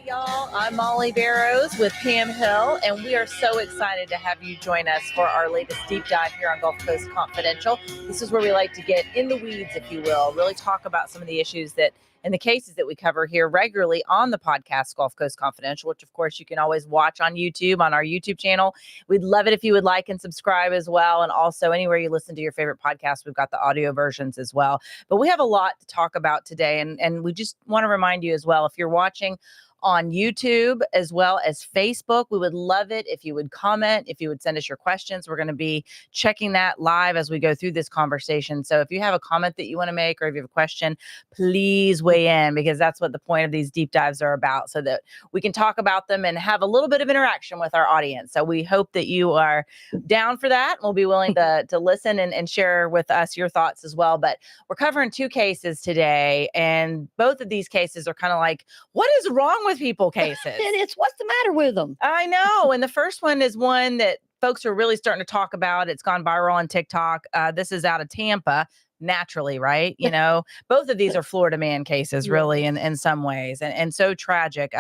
Y'all, I'm Molly Barrows with Pam Hill, and we are so excited to have you join us for our latest deep dive here on Gulf Coast Confidential. This is where we like to get in the weeds, if you will, really talk about some of the issues that and the cases that we cover here regularly on the podcast Gulf Coast Confidential, which of course you can always watch on YouTube, on our YouTube channel. We'd love it if you would like and subscribe as well. And also anywhere you listen to your favorite podcast, we've got the audio versions as well. But we have a lot to talk about today. And we just want to remind you as well, if you're watching on YouTube as well as Facebook, we would love it if you would comment, if you would send us your questions. We're going to be checking that live as we go through this conversation. So if you have a comment that you want to make, or if you have a question, please weigh in, because that's what the point of these deep dives are about, so that we can talk about them and have a little bit of interaction with our audience. So we hope that you are down for that. We'll be willing to listen and share with us your thoughts as well. But we're covering two cases today, and both of these cases are kind of like, what is wrong with people cases? And it's what's the matter with them? I know. And the first one is one that folks are really starting to talk about. It's gone viral on TikTok. This is out of Tampa, naturally, right? You know, both of these are Florida man cases, really, in some ways, and so tragic.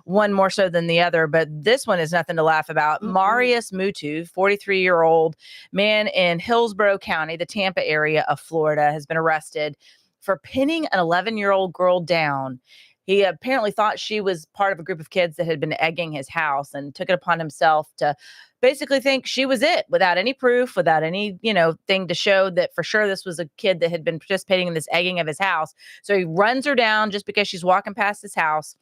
One more so than the other, but this one is nothing to laugh about. Marius Mutu, 43-year-old man in Hillsborough County, the Tampa area of Florida, has been arrested for pinning an 11-year-old girl down. He apparently thought she was part of a group of kids that had been egging his house, and took it upon himself to basically think she was it, without any proof, without any, thing to show that for sure this was a kid that had been participating in this egging of his house. So he runs her down just because she's walking past his house,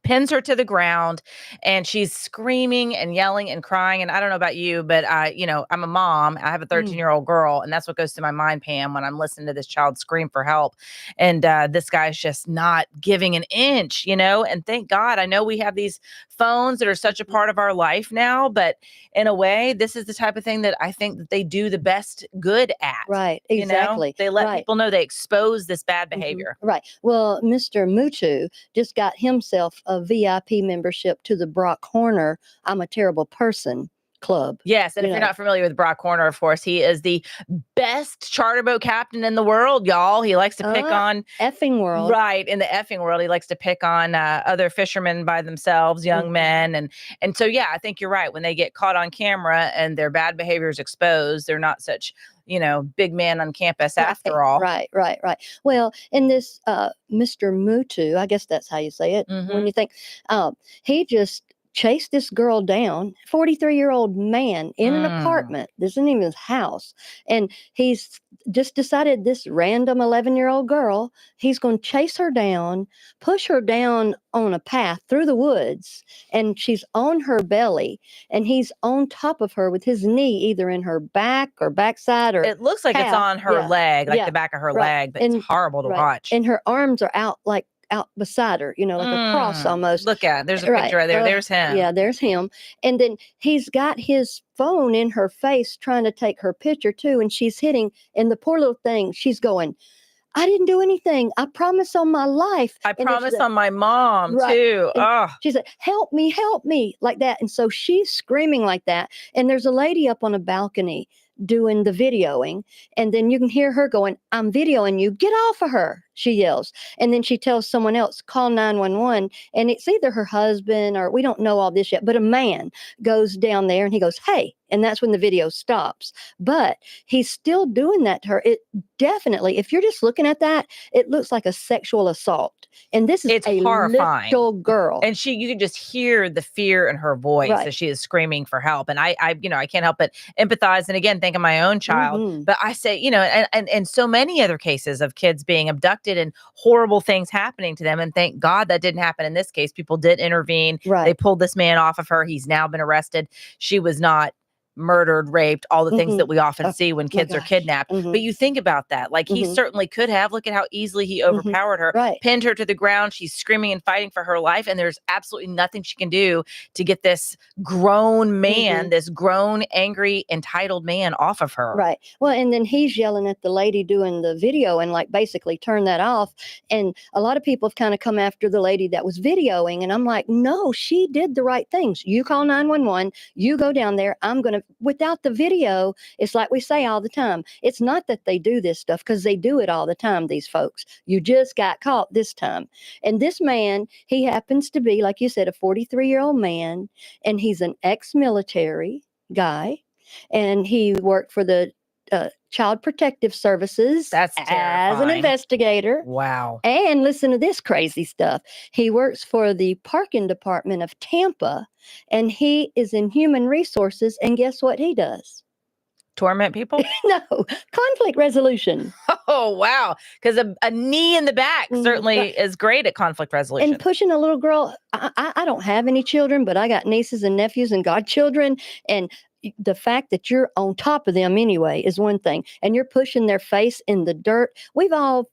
pins her to the ground, and she's screaming and yelling and crying. And I don't know about you, but I'm a mom. I have a 13-year-old girl, and that's what goes through my mind, Pam, when I'm listening to this child scream for help. And this guy's just not giving an inch, and thank God. I know we have these phones that are such a part of our life now, but in a way, this is the type of thing that I think that they do the best good at. Right, exactly. They let people know, they expose this bad behavior. Right. Well, Mr. Mutu just got himself a VIP membership to the Brock Horner I'm a Terrible Person Club. Yes, and if you're not familiar with Brock Horner, of course, he is the best charter boat captain in the world, y'all. He likes to pick on effing world. Right, in the effing world. He likes to pick on other fishermen by themselves, young men. And so, yeah, I think you're right. When they get caught on camera and their bad behavior is exposed, they're not such, big man on campus after all. Right. Well, in this Mr. Mutu, I guess that's how you say it, when you think, he just chased this girl down, 43-year-old man in an apartment. This isn't even his house. And he's just decided this random 11-year-old girl, he's going to chase her down, push her down on a path through the woods, and she's on her belly, and he's on top of her with his knee either in her back or backside, or it looks like calf. It's on her leg, like the back of her leg, but it's horrible to watch. And her arms are out beside her, like a cross almost. Look at, there's a picture right there. There's him. Yeah, there's him. And then he's got his phone in her face trying to take her picture too. And she's hitting, and the poor little thing, she's going, I didn't do anything. I promise on my life. I promise on my mom too. Oh. She said, help me, like that. And so she's screaming like that. And there's a lady up on a balcony doing the videoing, and then you can hear her going, I'm videoing you, get off of her, she yells. And then she tells someone else, call 911, and it's either her husband, or we don't know all this yet, but a man goes down there and he goes, hey, and that's when the video stops. But he's still doing that to her. It definitely, if you're just looking at that, it looks like a sexual assault. And this is a horrifying little girl. And you can just hear the fear in her voice as she is screaming for help. And I can't help but empathize. And again, think of my own child. But I say, and so many other cases of kids being abducted and horrible things happening to them. And thank God that didn't happen in this case. People did intervene. Right. They pulled this man off of her. He's now been arrested. She was not murdered, raped, all the things that we often see when kids are kidnapped. But you think about that, like he certainly could have. Look at how easily he overpowered her, pinned her to the ground. She's screaming and fighting for her life, and there's absolutely nothing she can do to get this grown man, this grown, angry, entitled man off of her. Right. Well, and then he's yelling at the lady doing the video and like basically turn that off. And a lot of people have kind of come after the lady that was videoing, and I'm like, no, she did the right things. You call 911, you go down there. I'm going to without the video, it's like we say all the time. It's not that they do this stuff, because they do it all the time, these folks. You just got caught this time. And this man, he happens to be, like you said, a 43-year-old man, and he's an ex-military guy, and he worked for the Child Protective Services That's as an terrifying. investigator. Wow. And listen to this crazy stuff. He works for the parking department of Tampa, and he is in human resources. And guess what he does? Torment people? No, conflict resolution. Oh, wow. Because a knee in the back certainly is great at conflict resolution. And pushing a little girl. I don't have any children, but I got nieces and nephews and godchildren. And the fact that you're on top of them anyway is one thing. And you're pushing their face in the dirt. We've all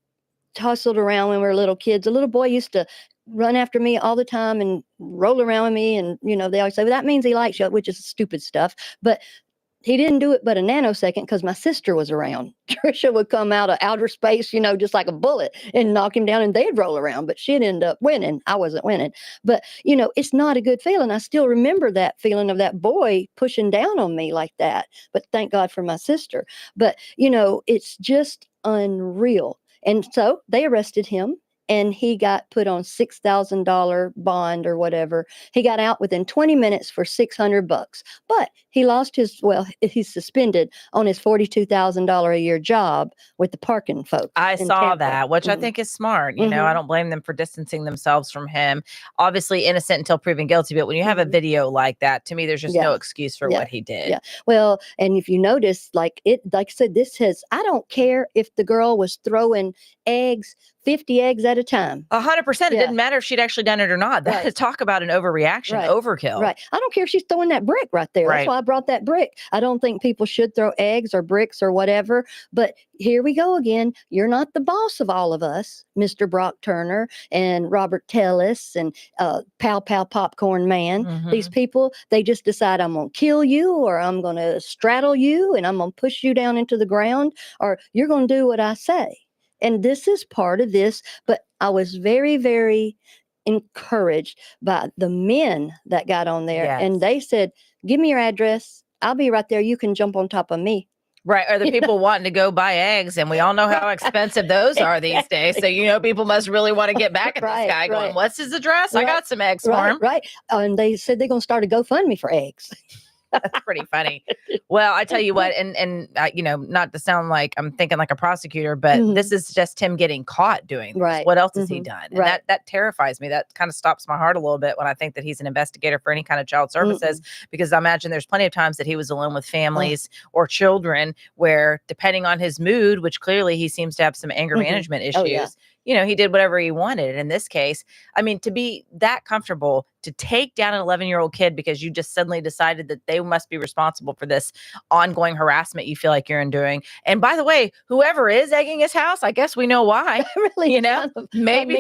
tussled around when we were little kids. A little boy used to run after me all the time and roll around with me. And, they always say, well, that means he likes you, which is stupid stuff. But he didn't do it but a nanosecond, because my sister was around. Trisha would come out of outer space, just like a bullet, and knock him down, and they'd roll around. But she'd end up winning. I wasn't winning. But, it's not a good feeling. I still remember that feeling of that boy pushing down on me like that. But thank God for my sister. But, it's just unreal. And so they arrested him, and he got put on $6,000 bond or whatever. He got out within 20 minutes for $600, but he lost he's suspended on his $42,000 a year job with the parking folks. I saw Tampa. that, which I think is smart. I don't blame them for distancing themselves from him. Obviously innocent until proven guilty, but when you have a video like that, to me, there's just no excuse for what he did. Yeah. Well, and if you notice, like I said, I don't care if the girl was throwing eggs, 50 eggs at a time. 100%. It didn't matter if she'd actually done it or not. That is talk about an overreaction, overkill. Right. I don't care if she's throwing that brick right there. That's why I brought that brick. I don't think people should throw eggs or bricks or whatever. But here we go again. You're not the boss of all of us, Mr. Brock Turner and Robert Tellis and Pow Pow Popcorn Man. These people, they just decide, I'm going to kill you, or I'm going to straddle you, and I'm going to push you down into the ground, or you're going to do what I say. And this is part of this, but I was very, very encouraged by the men that got on there. And they said, give me your address. I'll be right there. You can jump on top of me. Right. Or the people wanting to go buy eggs. And we all know how expensive those are these days. So, people must really want to get back at this guy going, what's his address? I got some eggs for him. Right. And they said they're going to start a GoFundMe for eggs. That's pretty funny. Well, I tell you what, and not to sound like I'm thinking like a prosecutor, but this is just him getting caught doing this. Right. What else has he done? And that terrifies me. That kind of stops my heart a little bit when I think that he's an investigator for any kind of child services, because I imagine there's plenty of times that he was alone with families or children where, depending on his mood, which clearly he seems to have some anger management issues, he did whatever he wanted. And in this case, I mean, to be that comfortable to take down an 11-year-old kid because you just suddenly decided that they must be responsible for this ongoing harassment you feel like you're enduring. And by the way, whoever is egging his house, I guess we know why. Really, maybe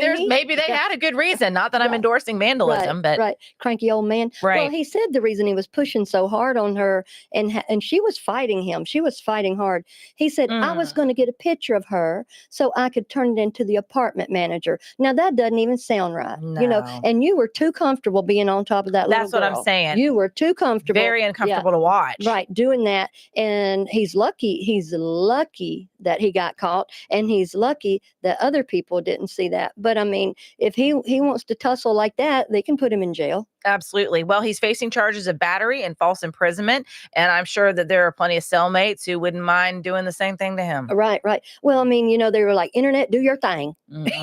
they had a good reason. Not that I'm endorsing vandalism, but cranky old man. Right. Well, he said the reason he was pushing so hard on her, and she was fighting him. She was fighting hard. He said, I was going to get a picture of her so I could turn it into the apartment manager. Now that doesn't even sound right, and you were too comfortable being on top of that little girl. That's what I'm saying. You were too comfortable. Very uncomfortable to watch. Right, doing that. And he's lucky that he got caught, and he's lucky that other people didn't see that. But I mean, if he wants to tussle like that, they can put him in jail. Absolutely. Well, he's facing charges of battery and false imprisonment. And I'm sure that there are plenty of cellmates who wouldn't mind doing the same thing to him. Right. Well, I mean, they were like, internet, do your thing, and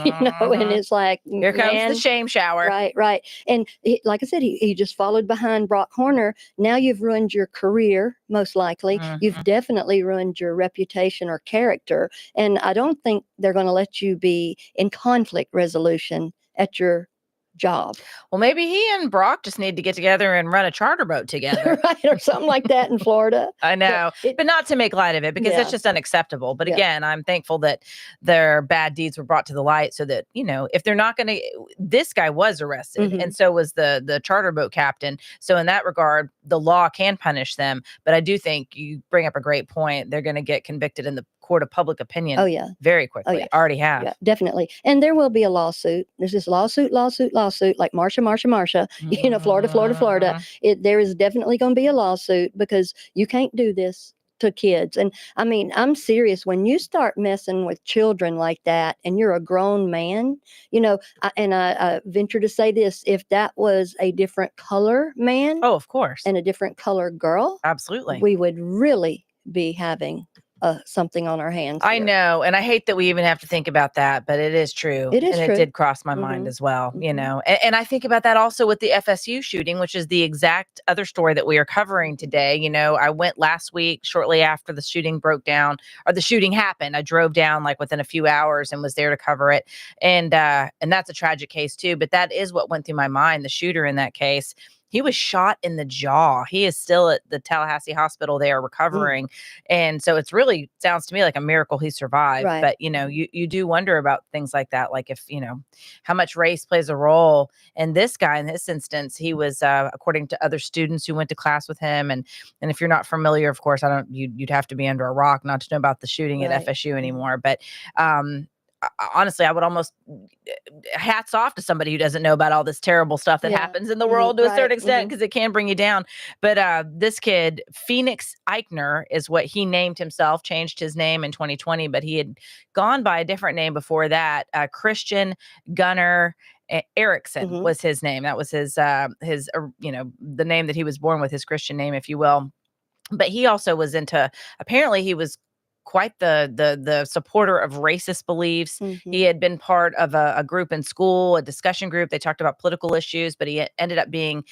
it's like, here comes the shame shower. Right. And like I said, he just followed behind Brock Horner. Now you've ruined your career, most likely. You've definitely ruined your reputation or character. And I don't think they're going to let you be in conflict resolution at your job. Well, maybe he and Brock just need to get together and run a charter boat together. Right, or something like that in Florida. I know, but not to make light of it, because it's just unacceptable. But again, I'm thankful that their bad deeds were brought to the light, so that, if they're not going to, this guy was arrested and so was the charter boat captain. So in that regard, the law can punish them. But I do think you bring up a great point. They're going to get convicted in the court of public opinion Oh, yeah. very Oh, quickly. yeah. Already have. Yeah, definitely. And there will be a lawsuit. There's this lawsuit, like Marsha, Florida, Florida, Florida. Mhm. There is definitely going to be a lawsuit because you can't do this to kids. And I mean, I'm serious. When you start messing with children like that and you're a grown man, I venture to say this, if that was a different color man Oh, of course. and a different color girl, Absolutely. we would really be having something on our hands I here. know. And I hate that we even have to think about that, but it is true. It is And true. it did cross my mind as well, Mhm. And I think about that also with the FSU shooting, which is the exact other story that we are covering today. I went last week shortly after the shooting broke down or the shooting happened. I drove down like within a few hours and was there to cover it. And that's a tragic case too. But that is what went through my mind. The shooter in that case, he was shot in the jaw. He is still at the Tallahassee hospital there recovering. And so it's really sounds to me like a miracle he survived. Right. But, you do wonder about things like that. Like if, how much race plays a role. And this guy in this instance, he was, according to other students who went to class with him. And if you're not familiar, of course, you'd have to be under a rock not to know about the shooting at Right. FSU anymore. But, honestly, I would almost hats off to somebody who doesn't know about all this terrible stuff that Yeah. happens in the world to a certain Right. extent because it can bring you down. But this kid, Phoenix Eichner, is what he named himself, changed his name in 2020, but he had gone by a different name before that. Christian Gunnar Erickson Mhm. was his name. That was his the name that he was born with, his Christian name, if you will. But he also was into, apparently he was quite the supporter of racist beliefs. He Mhm. had been part of a group in school, a discussion group. They talked about political issues, but he ended up being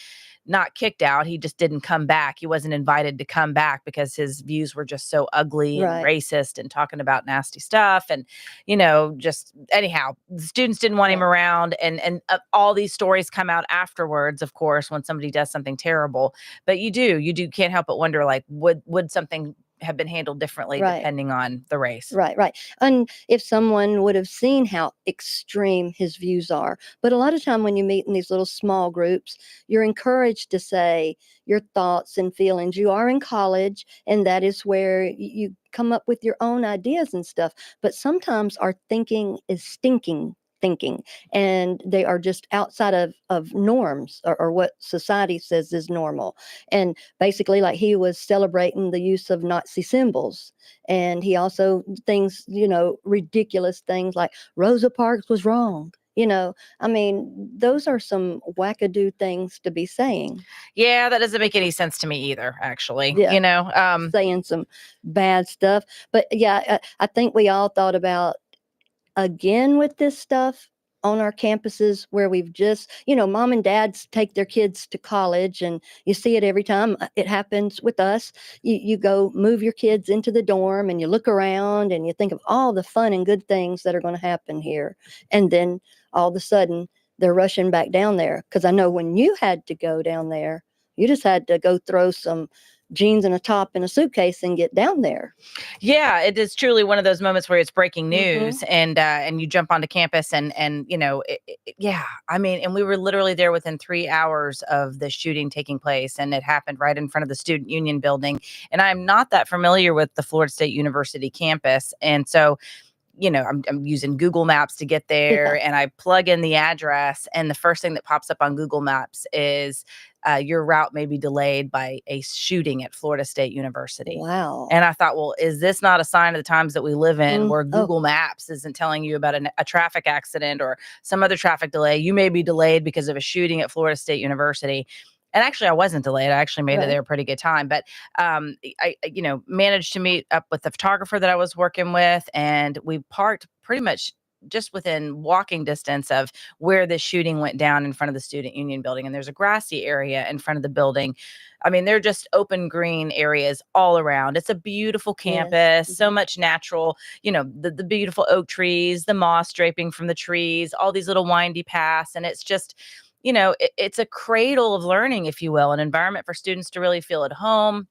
not kicked out. He just didn't come back. He wasn't invited to come back because his views were just so ugly and Right. racist and talking about nasty stuff. And, just anyhow, the students didn't want him Right. around. And all these stories come out afterwards, of course, when somebody does something terrible. But you do can't help but wonder, like, would something have been handled differently Right. depending on the race? Right. And if someone would have seen how extreme his views are. But a lot of time when you meet in these little small groups, you're encouraged to say your thoughts and feelings. You are in college, and that is where you come up with your own ideas and stuff. But sometimes our thinking is stinking thinking, and they are just outside of norms or what society says is normal. And basically, like, he was celebrating the use of Nazi symbols, and he also things, ridiculous things like Rosa Parks was wrong. I mean, those are some wackadoo things to be saying. Yeah, that doesn't make any sense to me either, actually. Yeah. Um, Saying some bad stuff. But yeah, I think we all thought about, again, with this stuff on our campuses where we've just, mom and dads take their kids to college, and you see it every time it happens with us. You go move your kids into the dorm and you look around and you think of all the fun and good things that are going to happen here. And then all of a sudden they're rushing back down there. Because I know when you had to go down there, you just had to go throw some jeans and a top in a suitcase and get down there. Yeah, it is truly one of those moments where it's breaking Mhm. news, and you jump onto campus, and yeah, I mean, and we were literally there within 3 hours of the shooting taking place, and it happened right in front of the Student Union building. And I'm not that familiar with the Florida State University campus, and so I'm using Google Maps to get there, Yeah. and I plug in the address, and the first thing that pops up on Google Maps is your route may be delayed by a shooting at Florida State University. Wow. And I thought, well, is this not a sign of the times that we live in where Oh. Google Maps isn't telling you about a traffic accident or some other traffic delay? You may be delayed because of a shooting at Florida State University. And actually, I wasn't delayed. I actually made it Right. there a pretty good time. But I managed to meet up with the photographer that I was working with, and we parked pretty much just within walking distance of where the shooting went down in front of the Student Union building. And there's a grassy area in front of the building. I mean, they're just open green areas all around. It's a beautiful campus, Yes. so much natural, the beautiful oak trees, the moss draping from the trees, all these little windy paths. And it's just, it's a cradle of learning, if you will, an environment for students to really feel at home.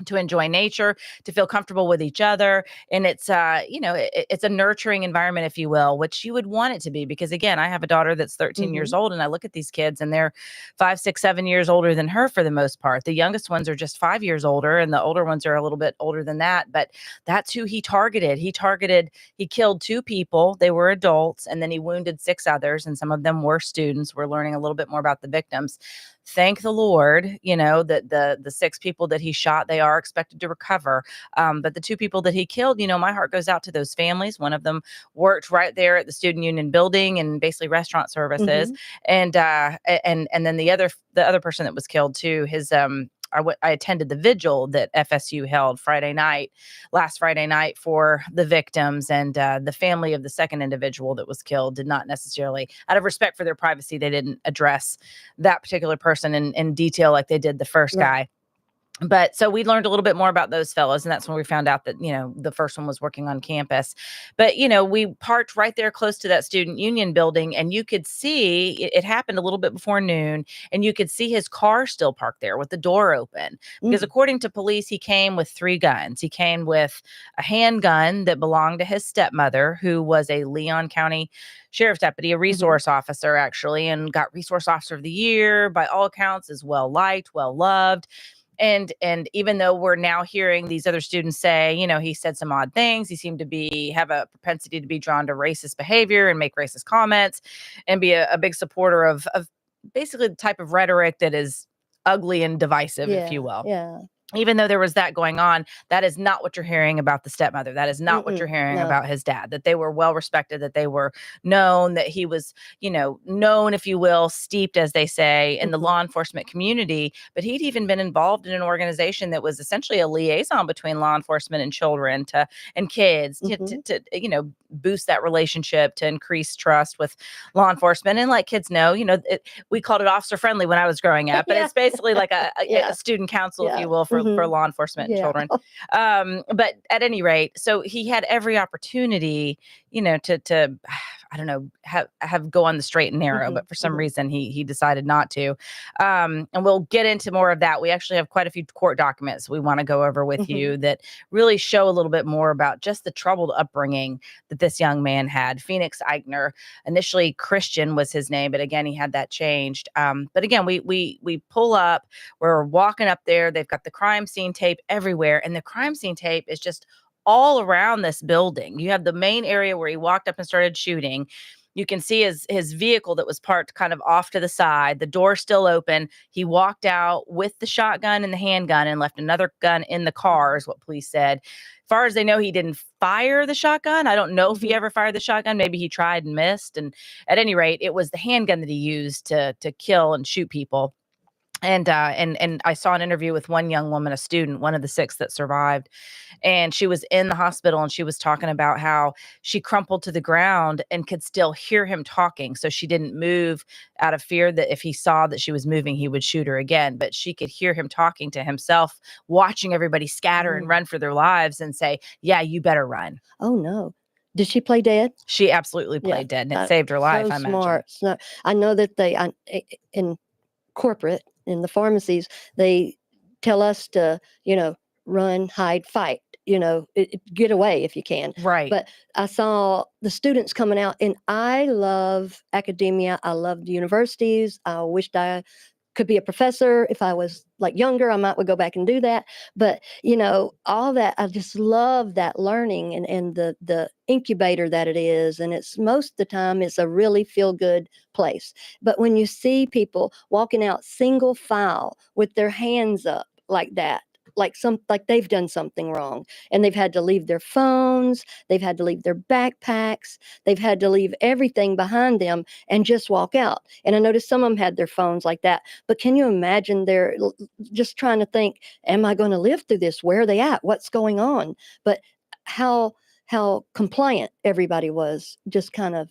to enjoy nature, to feel comfortable with each other. And it's, it's a nurturing environment, if you will, which you would want it to be. Because again, I have a daughter that's 13 years old, and I look at these kids and they're 5, 6, 7 years older than her for the most part. The youngest ones are just 5 years older, and the older ones are a little bit older than that. But that's who he targeted. He killed 2 people. They were adults, and then he wounded 6 others, and some of them were students. We're learning a little bit more about the victims. Thank the Lord, that the 6 people that he shot, they are expected to recover. But the 2 people that he killed, my heart goes out to those families. One of them worked right there at the student union building and basically restaurant services. And then the other person that was killed too, I attended the vigil that FSU held last Friday night for the victims, and the family of the second individual that was killed did not necessarily, out of respect for their privacy, they didn't address that particular person in detail like they did the first guy. But so we learned a little bit more about those fellows, and that's when we found out that, the first one was working on campus. But, we parked right there close to that student union building, and you could see it happened a little bit before noon, and you could see his car still parked there with the door open. Because according to police, he came with 3 guns. He came with a handgun that belonged to his stepmother, who was a Leon County sheriff's deputy, a resource officer, actually, and got Resource Officer of the Year. By all accounts, is well liked, well loved. And even though we're now hearing these other students say, he said some odd things, he seemed to have a propensity to be drawn to racist behavior and make racist comments and be a big supporter of basically the type of rhetoric that is ugly and divisive, if you will. Yeah. Even though there was that going on, that is not what you're hearing about the stepmother. That is not what you're hearing about his dad, that they were well respected, that they were known, that he was, known, if you will, steeped, as they say, in the law enforcement community. But he'd even been involved in an organization that was essentially a liaison between law enforcement and children and kids to boost that relationship, to increase trust with law enforcement. And like kids know, we called it officer friendly when I was growing up, but it's basically like a student council, if you will, for law enforcement and children. But at any rate, so he had every opportunity, to I don't know, have go on the straight and narrow, but for some reason he decided not to. And we'll get into more of that. We actually have quite a few court documents we want to go over with you that really show a little bit more about just the troubled upbringing that this young man had. Phoenix Eichner, initially Christian was his name, but again, he had that changed. But again, we pull up, we're walking up there. They've got the crime scene tape everywhere, and the crime scene tape is just all around this building. You have the main area where he walked up and started shooting. You can see his vehicle that was parked kind of off to the side, the door still open. He walked out with the shotgun and the handgun and left another gun in the car, is what police said. As far as they know, he didn't fire the shotgun. I don't know if he ever fired the shotgun. Maybe he tried and missed. And at any rate, it was the handgun that he used to kill and shoot people. And I saw an interview with one young woman, a student, one of the 6 that survived, and she was in the hospital, and she was talking about how she crumpled to the ground and could still hear him talking. So she didn't move out of fear that if he saw that she was moving, he would shoot her again. But she could hear him talking to himself, watching everybody scatter and run for their lives and say, "Yeah, you better run." Oh no. Did she play dead? She absolutely played dead, and it saved her life, I imagine. Smart. So I know that in corporate, in the pharmacies, they tell us to, run, hide, fight, get away if you can. Right. But I saw the students coming out, and I love academia. I love the universities. I wished I could be a professor. If I was like younger, I might would go back and do that. But all that, I just love that learning and the incubator that it is. And it's most of the time it's a really feel good place. But when you see people walking out single file with their hands up like that, like they've done something wrong, and they've had to leave their phones, they've had to leave their backpacks, they've had to leave everything behind them and just walk out. And I noticed some of them had their phones like that. But can you imagine they're just trying to think, am I going to live through this? Where are they at? What's going on? But how compliant everybody was, just kind of,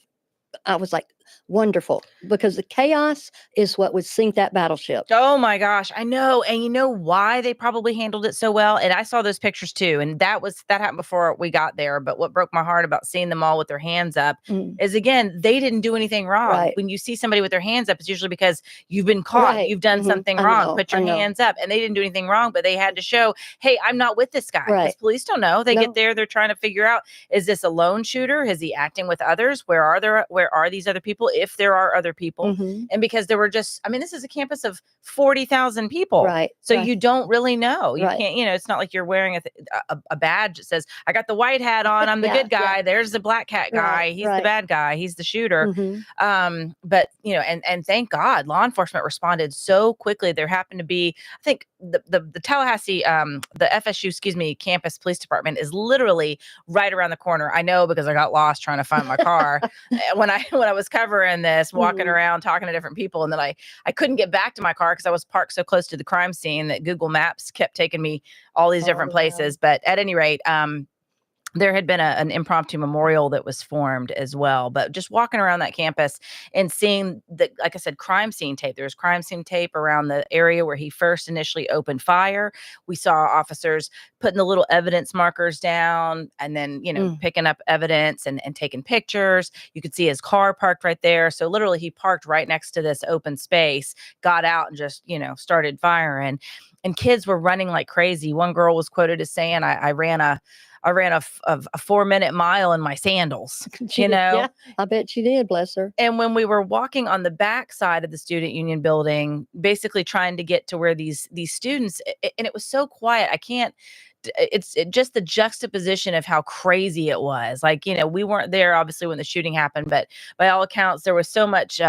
I was like, wonderful because the chaos is what would sink that battleship. Oh my gosh, I know. And you know why they probably handled it so well? And I saw those pictures too. And that happened before we got there. But what broke my heart about seeing them all with their hands up Mm. is, again, they didn't do anything wrong. Right. When you see somebody with their hands up, it's usually because you've been caught, Right. you've done Mhm. something I wrong. know, Put I your know. hands up. And they didn't do anything wrong, but they had to show, hey, I'm not with this guy. Because Right. police don't know. They No. get there, they're trying to figure out, is this a lone shooter? Is he acting with others? Where are these other people? If there are other people. Mhm. And because there were just, I mean, this is a campus of 40,000 people. Right. So Right. you don't really know. You Right. can't, it's not like you're wearing a badge that says, I got the white hat on, I'm the Yeah, good guy. yeah. There's the black hat guy. Right, He's the right. bad guy. He's the shooter. Mhm. But and thank God law enforcement responded so quickly. There happened to be, I think the Tallahassee, the FSU, excuse me, campus police department is literally right around the corner. I know because I got lost trying to find my car when I was covering this, walking Mhm. around talking to different people, and then I couldn't get back to my car because I was parked so close to the crime scene that Google Maps kept taking me all these different Oh, wow. places. But at any rate, there had been an impromptu memorial that was formed as well. But just walking around that campus and seeing the, like I said, crime scene tape. There was crime scene tape around the area where he first initially opened fire. We saw officers putting the little evidence markers down and then, picking up evidence and taking pictures. You could see his car parked right there. So literally he parked right next to this open space, got out and just, started firing. And kids were running like crazy. One girl was quoted as saying, I ran a 4-minute mile in my sandals, She did, yeah, I bet she did, bless her. And when we were walking on the back side of the student union building, basically trying to get to where these students, and it was so quiet. It's just the juxtaposition of how crazy it was. Like, we weren't there obviously when the shooting happened, but by all accounts, there was so much,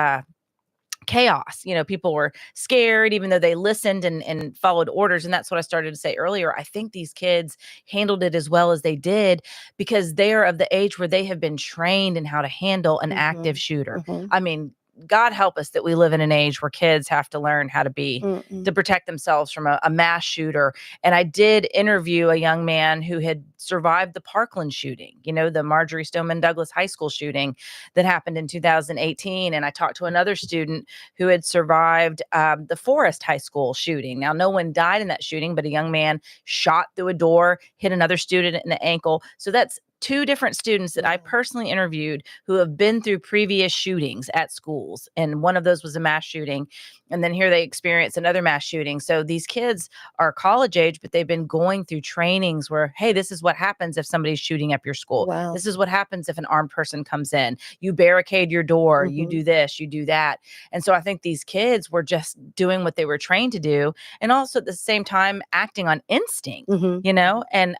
chaos. People were scared, even though they listened and followed orders. And that's what I started to say earlier. I think these kids handled it as well as they did because they are of the age where they have been trained in how to handle an active shooter. Mhm. I mean, God help us that we live in an age where kids have to learn how to to protect themselves from a mass shooter. And I did interview a young man who had survived the Parkland shooting, the Marjorie Stoneman Douglas High School shooting that happened in 2018. And I talked to another student who had survived the Forest High School shooting. Now, no one died in that shooting, but a young man shot through a door, hit another student in the ankle. So that's two different students that I personally interviewed who have been through previous shootings at schools. And one of those was a mass shooting. And then here they experience another mass shooting. So these kids are college age, but they've been going through trainings where, hey, this is what happens if somebody's shooting up your school. Wow. This is what happens if an armed person comes in. You barricade your door, you do this, you do that. And so I think these kids were just doing what they were trained to do. And also at the same time, acting on instinct, and,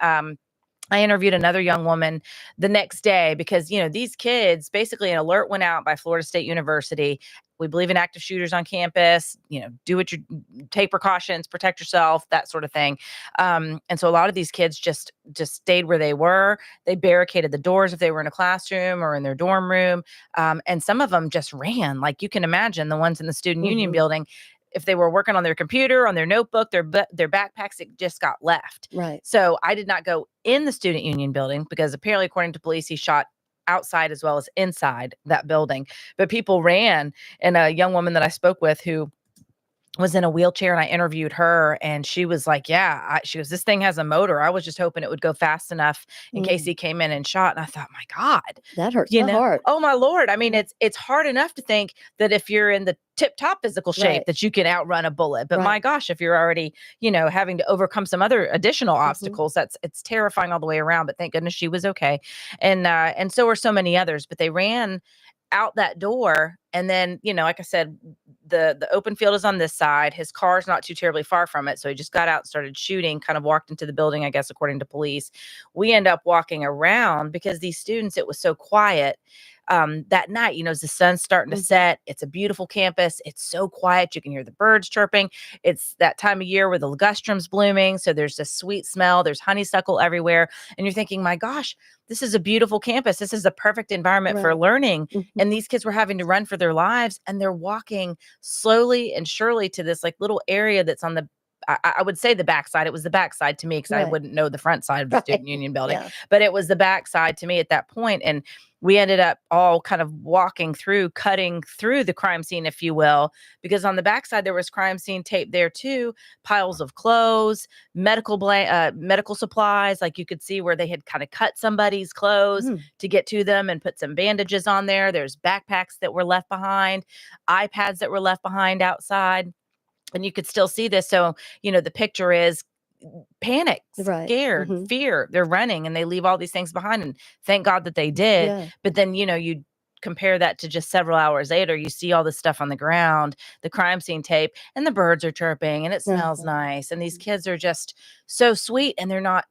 I interviewed another young woman the next day because, these kids, basically an alert went out by Florida State University. We believe in active shooters on campus, do what you take precautions, protect yourself, that sort of thing. And so a lot of these kids just stayed where they were. They barricaded the doors if they were in a classroom or in their dorm room. And some of them just ran. Like you can imagine the ones in the student union building, if they were working on their computer, on their notebook, their backpacks, it just got left. Right. So I did not go in the student union building because apparently, according to police, he shot outside as well as inside that building. But people ran, and a young woman that I spoke with who was in a wheelchair, and I interviewed her, and she was like, she goes, this thing has a motor. I was just hoping it would go fast enough in case he came in and shot. And I thought, my God, that hurts my heart. Oh my Lord. I mean, it's hard enough to think that if you're in the tip top physical shape that you can outrun a bullet. But my gosh, if you're already, having to overcome some other additional obstacles, it's terrifying all the way around. But thank goodness she was okay. And so were so many others, but they ran out that door. And then, like I said, the open field is on this side. His car's not too terribly far from it. So he just got out and started shooting, kind of walked into the building, I guess, according to police. We end up walking around because these students, it was so quiet. That night, as the sun's starting to set, it's a beautiful campus. It's so quiet. You can hear the birds chirping. It's that time of year where the ligustrum's blooming. So there's this sweet smell. There's honeysuckle everywhere. And you're thinking, my gosh, this is a beautiful campus. This is the perfect environment for learning. And these kids were having to run for their lives, and they're walking slowly and surely to this like little area that's on the I would say the backside. It was the backside to me because I Right. wouldn't know the front side of the Right. student union building, Yeah. but it was the backside to me at that point. And we ended up all kind of walking through, cutting through the crime scene, if you will, because on the backside there was crime scene tape there too, piles of clothes, medical supplies. Like you could see where they had kind of cut somebody's clothes Mm. to get to them and put some bandages on there. There's backpacks that were left behind, iPads that were left behind outside, and you could still see this. So, the picture is panic, Right. scared, Mhm. fear. They're running and they leave all these things behind. And thank God that they did. Yeah. But then, you compare that to just several hours later, you see all this stuff on the ground, the crime scene tape, and the birds are chirping and it smells Uh-huh. nice. And these kids are just so sweet, and they're not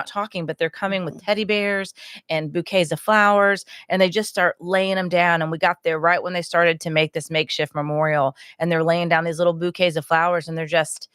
talking, but they're coming with Uh-huh. teddy bears and bouquets of flowers, and they just start laying them down. And we got there right when they started to make this makeshift memorial, and they're laying down these little bouquets of flowers, and they're just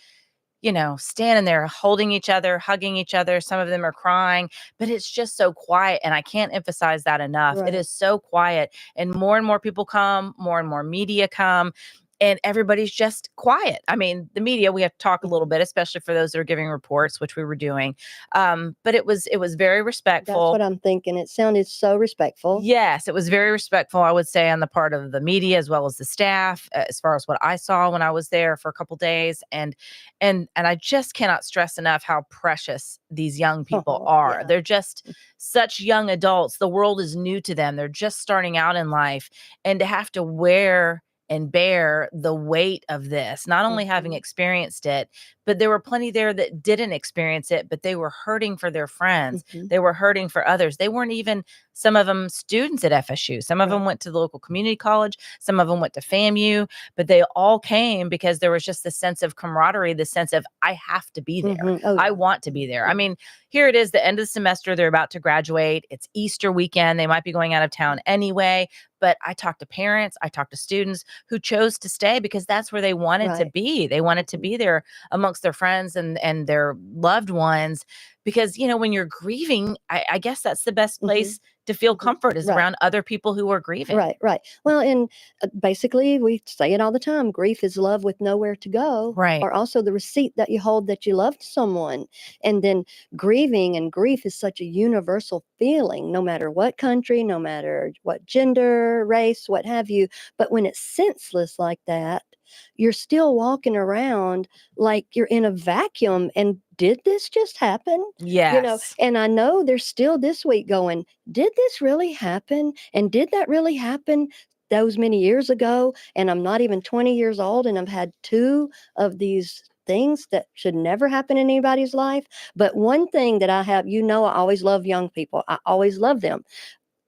standing there holding each other, hugging each other. Some of them are crying, but it's just so quiet. And I can't emphasize that enough. It Right. is so quiet. And more people come, more and more media come, and everybody's just quiet. I mean, the media, we have to talk a little Mhm. bit, especially for those that are giving reports, which we were doing. But it was very That's respectful. what I'm thinking. It sounded so respectful. Yes, it was very respectful, I would say, on the part of the media as well as the staff, as far as what I saw when I was there for a couple days. And I just cannot stress enough how precious these young people Oh, are. yeah. They're just such young adults. The world is new to them. They're just starting out in life, and to have to wear and bear the weight of this, not only having Mhm. experienced it, but there were plenty there that didn't experience it, but they were hurting for their friends. Mhm. They were hurting for others. They weren't even, some of them, students at FSU. Some of Right. them went to the local community college. Some of them went to FAMU, but they all came because there was just this sense of camaraderie, this sense of, I have to be there. Mhm. Oh, I yeah. want to be there. I Mhm. mean, here it is, the end of the semester. They're about to graduate. It's Easter weekend. They might be going out of town anyway. But I talked to parents, I talked to students who chose to stay because that's where they wanted to Right. be. They wanted to Mhm. be there amongst their friends and their loved ones, because when you're grieving, I guess that's the best Mhm. place to feel Mhm. comfort, is Right. around other people who are grieving. Right, right. Well, and basically, we say it all the time, grief is love with nowhere to go, Right. or also the receipt that you hold that you loved someone. And then grieving and grief is such a universal feeling, no matter what country, no matter what gender, race, what have you. But when it's senseless like that, you're still walking around like you're in a vacuum. And did this just happen? Yes. And I know there's still this week going, did this really happen? And did that really happen those many years ago? And I'm not even 20 years old, and I've had two of these things that should never happen in anybody's life. But one thing that I have, I always love young people. I always love them.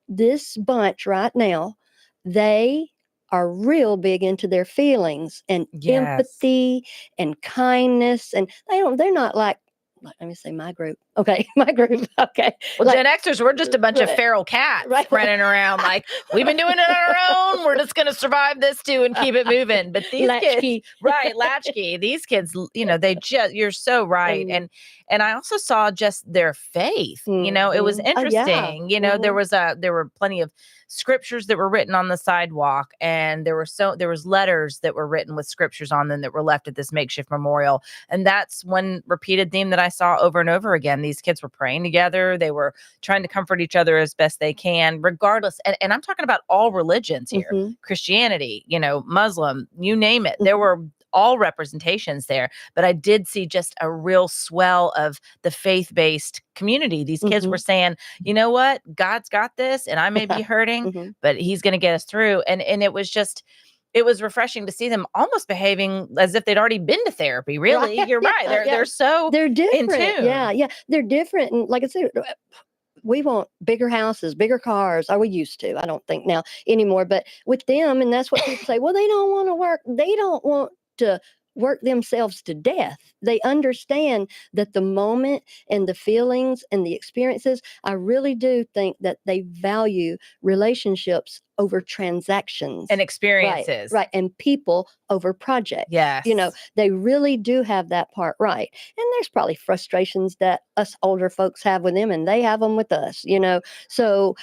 This bunch right now, they are real big into their feelings and Yes. empathy and kindness. And they're not like, let me say my group. Okay, my group. Okay. Well, Like, Gen Xers, we're just a bunch of right, feral cats right. running around like, we've been doing it on our own. We're just going to survive this too and keep it moving. But these kids, Latchkey. right, latchkey, these kids, they just, you're so right. And And I also saw just their faith. It was oh yeah. interesting. Mhm. There were plenty of scriptures that were written on the sidewalk, and there was letters that were written with scriptures on them that were left at this makeshift memorial. And that's one repeated theme that I saw over and over again. These kids were praying together. They were trying to comfort each other as best they can, regardless. And I'm talking about all religions here, Mhm. Christianity, Muslim, you name it. There Mhm. were all representations there, but I did see just a real swell of the faith-based community. These kids were Mhm. saying, you know what, God's got this, and I may be hurting, Mhm. but he's going to get us through. And it was refreshing to see them almost behaving as if they'd already been to therapy. Right. Really, you're right. Yeah, They're yeah. so They're in different. Yeah, tune. yeah. They're different. And like I said, we want bigger houses, bigger cars. Or we used to. I don't think now anymore. But with them, and that's what people say, well, they don't want to work. They don't want to work themselves to death. They understand that the moment and the feelings and the experiences, I really do think that they value relationships over transactions and right, experiences. right, and people over projects. You know, Yes. they really do have that part right. And there's probably frustrations that us older folks have with them, and they have them with us. You know, so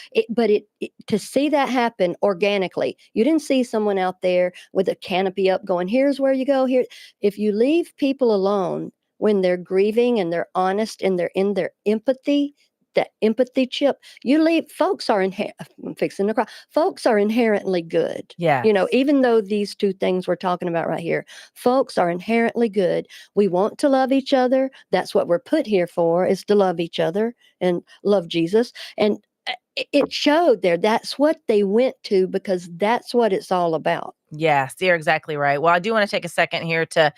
to see that happen organically, you didn't see someone out there with a canopy up going, "Here's where you go." Here, if you leave people alone when they're grieving and they're honest and they're in their empathy, that empathy chip, you leave folks are I'm fixing to cry. Folks are inherently good. Yeah. You know, even though these two things we're talking about right here, folks are inherently good. We want to love each other. That's what we're put here for, is to love each other and love Jesus. And it showed there. That's what they went to, because that's what it's all about. Yes, you're exactly right. Well, I do want to take a second here to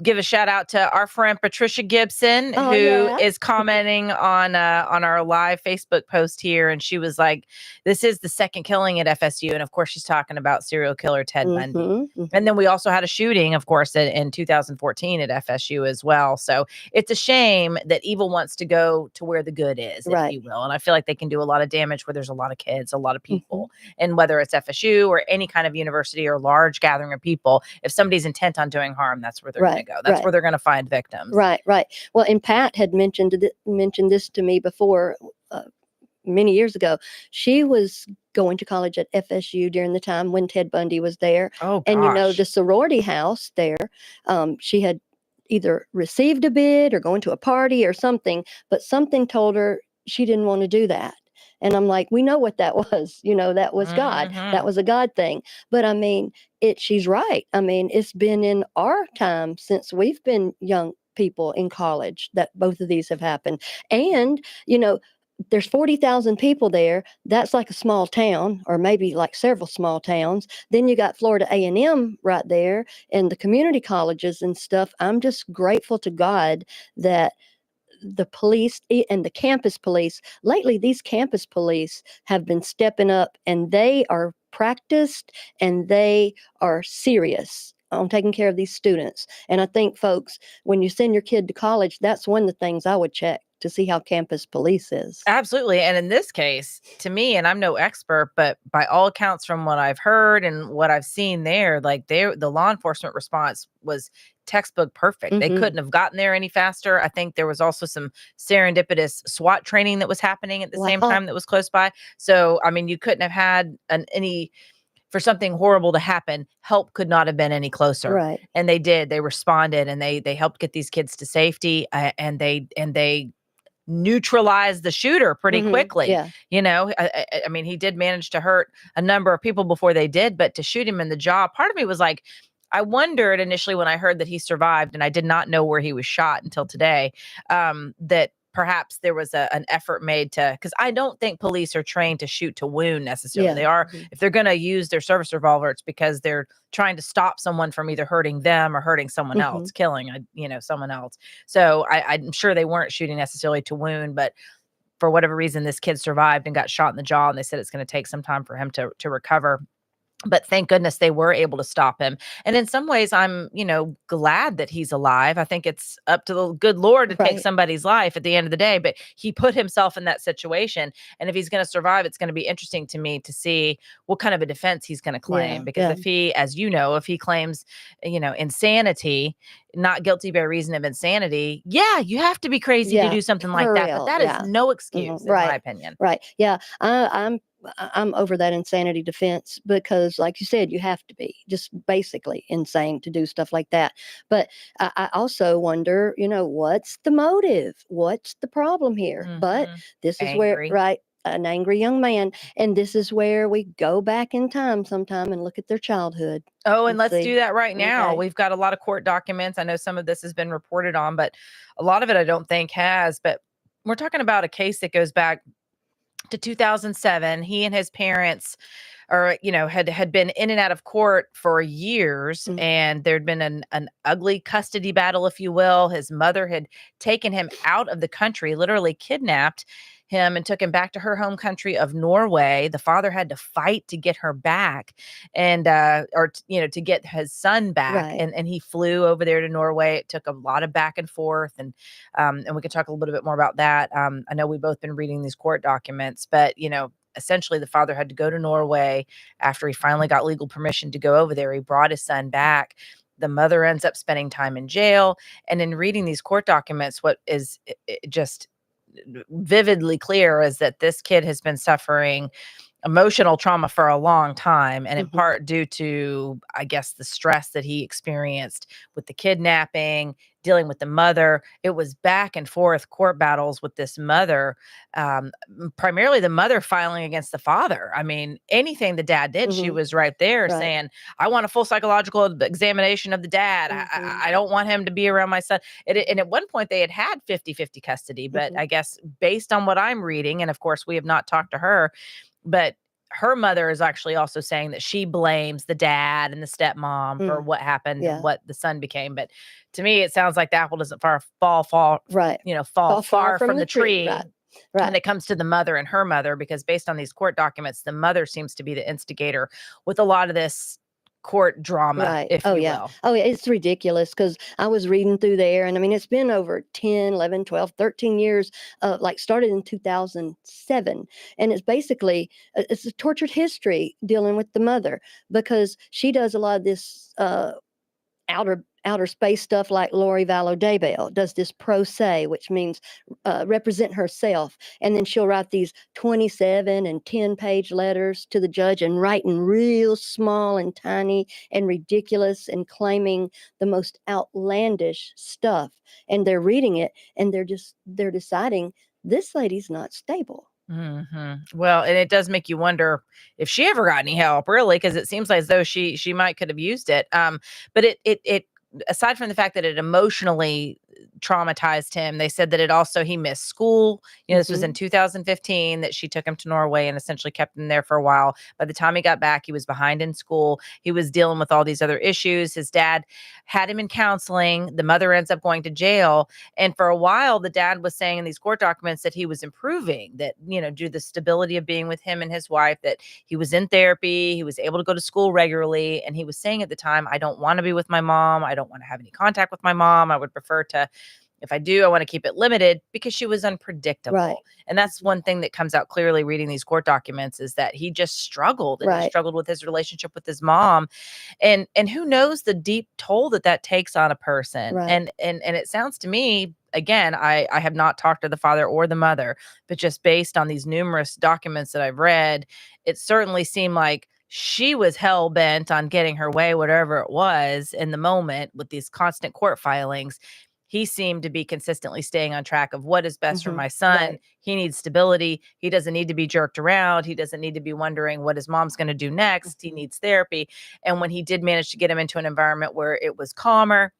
give a shout out to our friend Patricia Gibson, Oh, who yeah. is commenting on our live Facebook post here, and she was like, "This is the second killing at FSU," and of course, she's talking about serial killer Ted Bundy. And then we also had a shooting, of course, in 2014 at FSU as well. So it's a shame that evil wants to go to where the good is, if Right. you will. And I feel like they can do a lot of damage where there's a lot of kids, a lot of Mm-hmm. people, and whether it's FSU or any kind of university or large gathering of people, if somebody's intent on doing harm, that's where they're going to go. That's where they're going to find victims. Right, right. Well, and Pat had mentioned this to me before, many years ago. She was going to college at FSU during the time when Ted Bundy was there. Oh, And you know, gosh. the sorority house there, she had either received a bid or going to a party or something, but something told her she didn't want to do that. And I'm like, we know what that was. You know, that was God. That was a God thing. But I mean, she's right. I mean, it's been in our time since we've been young people in college that both of these have happened. And, you know, there's 40,000 people there. That's like a small town, or maybe like several small towns. Then you got Florida A&M right there, and the community colleges and stuff. I'm just grateful to God that the police and the campus police, lately these campus police have been stepping up, and they are practiced and they are serious on taking care of these students. And I think, folks, when you send your kid to college, that's one of the things I would check to see how campus police is. Absolutely. And in this case, to me, and I'm no expert, but by all accounts from what I've heard and what I've seen there, like the law enforcement response was textbook perfect. They couldn't have gotten there any faster. I think there was also some serendipitous SWAT training that was happening at the same time that was close by. So, I mean, you couldn't have had for something horrible to happen, help could not have been any closer. Right. And they did. They responded, and they helped get these kids to safety, and they neutralized the shooter pretty quickly. Yeah. You know, I mean, he did manage to hurt a number of people before they did, but to shoot him in the jaw, part of me was like, I wondered initially when I heard that he survived, and I did not know where he was shot until today, that perhaps there was an effort made to, because I don't think police are trained to shoot to wound necessarily. Yeah. They are, if they're going to use their service revolver, it's because they're trying to stop someone from either hurting them or hurting someone else, killing someone else. So I'm sure they weren't shooting necessarily to wound, but for whatever reason, this kid survived and got shot in the jaw, and they said it's going to take some time for him to recover. But thank goodness they were able to stop him. And in some ways, I'm, glad that he's alive. I think it's up to the good Lord to take somebody's life at the end of the day, but he put himself in that situation. And if he's going to survive, it's going to be interesting to me to see what kind of a defense he's going to claim. Because if he, as you know, if he claims, insanity, not guilty by reason of insanity, you have to be crazy to do something like that. But that is no excuse, in my opinion. Right. Yeah. I'm over that insanity defense, because, like you said, you have to be just basically insane to do stuff like that. But I also wonder, what's the motive? What's the problem here? But this is where, an angry young man. And this is where we go back in time sometime and look at their childhood. Oh, and let's do that right now. We've got a lot of court documents. I know some of this has been reported on, but a lot of it I don't think has. But we're talking about a case that goes back to 2007. He and his parents had been in and out of court for years, and there'd been an ugly custody battle, if you will. His mother had taken him out of the country, literally kidnapped him and took him back to her home country of Norway. The father had to fight to get her back and to get his son back. And he flew over there to Norway. It took a lot of back and forth. And we can talk a little bit more about that. I know we've both been reading these court documents, but essentially the father had to go to Norway after he finally got legal permission to go over there. He brought his son back. The mother ends up spending time in jail. And in reading these court documents, what is just vividly clear is that this kid has been suffering emotional trauma for a long time, and in Mhm. part due to, I guess, the stress that he experienced with the kidnapping, dealing with the mother. It was back and forth court battles with this mother, primarily the mother filing against the father. I mean, anything the dad did, she Mhm. was right there Right. saying, I want a full psychological examination of the dad. Mhm. I don't want him to be around my son. And at one point they had 50-50 custody, but Mhm. I guess based on what I'm reading, and of course we have not talked to her, but her mother is actually also saying that she blames the dad and the stepmom for Mm. what happened and Yeah. what the son became. But to me, it sounds like the apple doesn't fall, Right. fall Fall far far from from the the tree. tree Right. when Right. it comes to the mother and her mother, because based on these court documents, the mother seems to be the instigator with a lot of this court drama, Right. if Oh, you yeah. will. Oh, yeah, it's ridiculous because I was reading through there, and I mean, it's been over 10, 11, 12, 13 years, like started in 2007. And it's basically, it's a tortured history dealing with the mother because she does a lot of this outer space stuff like Lori Vallow Daybell does this pro se, which means represent herself. And then she'll write these 27 and 10-page letters to the judge and writing real small and tiny and ridiculous and claiming the most outlandish stuff. And they're reading it and they're deciding this lady's not stable. Well, and it does make you wonder if she ever got any help, really, because it seems like as though she might could have used it. But it aside from the fact that it emotionally traumatized him, they said that it also he missed school. This was in Hmm. 2015 that she took him to Norway and essentially kept him there for a while. By the time he got back, he was behind in school. He was dealing with all these other issues. His dad had him in counseling. The mother ends up going to jail. And for a while, the dad was saying in these court documents that he was improving, that, due to the stability of being with him and his wife, that he was in therapy, he was able to go to school regularly. And he was saying at the time, I don't want to be with my mom. I don't want to have any contact with my mom. I would prefer to, if I do, I want to keep it limited, because she was Right. unpredictable. And that's one thing that comes out clearly reading these court documents, is that he just struggled, and he Right. struggled with his relationship with his mom. And who knows the deep toll that takes on a person. Right. And it sounds to me, again, I have not talked to the father or the mother, but just based on these numerous documents that I've read, it certainly seemed like she was hell bent on getting her way, whatever it was in the moment, with these constant court filings. He seemed to be consistently staying on track of what is best for Hmm. my son. Right. He needs stability. He doesn't need to be jerked around. He doesn't need to be wondering what his mom's going to do next. He Mhm. needs therapy. And when he did manage to get him into an environment where it was calmer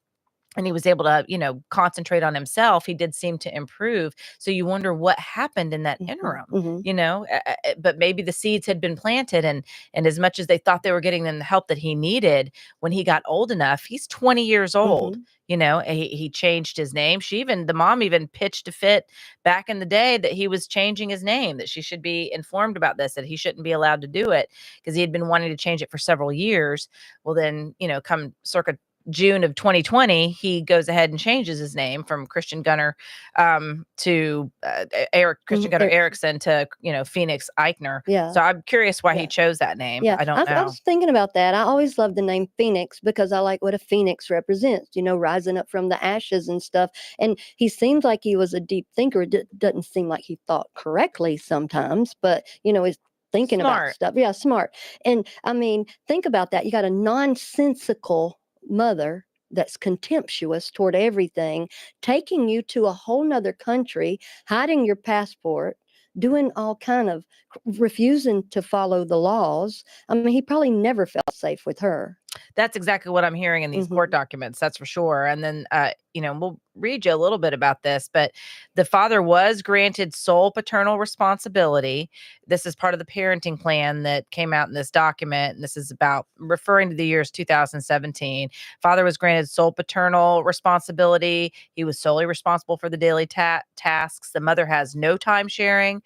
and he was able to, concentrate on himself, he did seem to improve. So you wonder what happened in that Mhm. interim, Mhm. but maybe the seeds had been planted, and as much as they thought they were getting him the help that he needed, when he got old enough, he's 20 years old. Mhm. He changed his name. The mom even pitched a fit back in the day that he was changing his name, that she should be informed about this, that he shouldn't be allowed to do it, because he had been wanting to change it for several years. Well, then, come circa June of 2020, he goes ahead and changes his name from Christian Gunner to Christian Mhm. Gunner Erickson to, Phoenix Eichner. Yeah. So I'm curious why he Yeah. chose that name. Yeah, I don't I know. was thinking about that. I always loved the name Phoenix because I like what a phoenix represents, rising up from the ashes and stuff. And he seems like he was a deep thinker. It doesn't seem like he thought correctly sometimes, but, he's thinking about Smart. stuff. Yeah, smart. And I mean, think about that. You got a nonsensical mother that's contemptuous toward everything, taking you to a whole nother country, hiding your passport, doing all kind of refusing to follow the laws. I mean, he probably never felt safe with her. That's exactly what I'm hearing in these court Mhm. documents. That's for sure. And then, we'll read you a little bit about this, but the father was granted sole paternal responsibility. This is part of the parenting plan that came out in this document. And this is about referring to the years 2017. Father was granted sole paternal responsibility. He was solely responsible for the daily tasks. The mother has no time sharing.